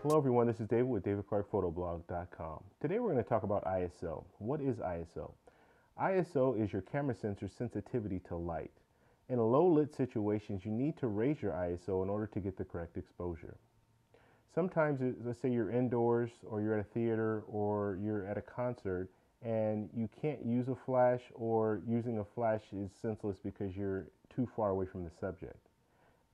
Hello everyone, this is David with davidclarkphotoblog.com. Today we're going to talk about ISO. What is ISO? ISO is your camera sensor sensitivity to light. In low lit situations, you need to raise your ISO in order to get the correct exposure. Sometimes, let's say you're indoors or you're at a theater or you're at a concert and you can't use a flash, or using a flash is senseless because you're too far away from the subject.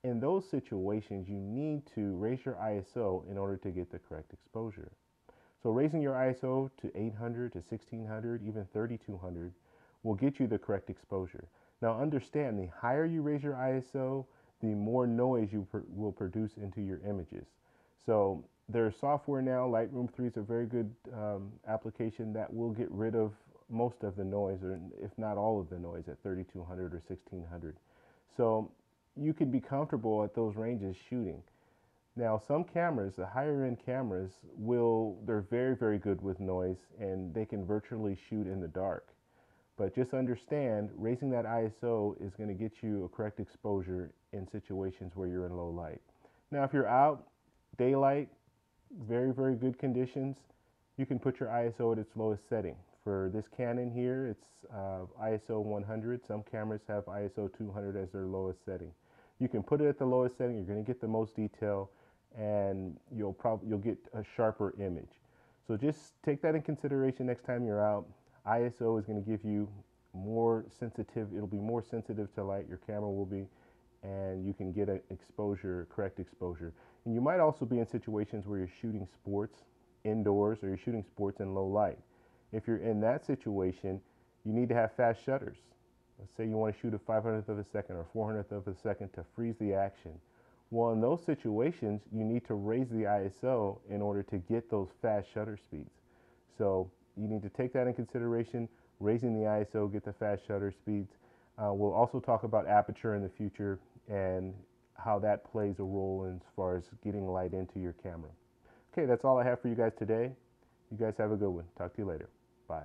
In those situations, you need to raise your ISO in order to get the correct exposure. So raising your ISO to 800 to 1600, even 3200 will get you the correct exposure. Now understand, the higher you raise your ISO, the more noise you will produce into your images. So there's software now. Lightroom 3 is a very good application that will get rid of most of the noise, or if not all of the noise, at 3200 or 1600. So you can be comfortable at those ranges shooting. Now, some cameras, the higher end cameras, they're very, very good with noise and they can virtually shoot in the dark. But just understand, raising that ISO is going to get you a correct exposure in situations where you're in low light. Now, if you're out, daylight, very, very good conditions, you can put your ISO at its lowest setting. For this Canon here, it's ISO 100. Some cameras have ISO 200 as their lowest setting. You can put it at the lowest setting. You're going to get the most detail, and you'll get a sharper image. So just take that in consideration next time you're out. ISO is going to give you more sensitive. It'll be more sensitive to light. Your camera will be, and you can get an exposure, correct exposure. And you might also be in situations where you're shooting sports indoors, or you're shooting sports in low light. If you're in that situation, you need to have fast shutters. Let's say you want to shoot a 500th of a second or 400th of a second to freeze the action. Well, in those situations, you need to raise the ISO in order to get those fast shutter speeds. So you need to take that in consideration, raising the ISO, get the fast shutter speeds. We'll also talk about aperture in the future and how that plays a role as far as getting light into your camera. Okay, that's all I have for you guys today. You guys have a good one. Talk to you later. Bye.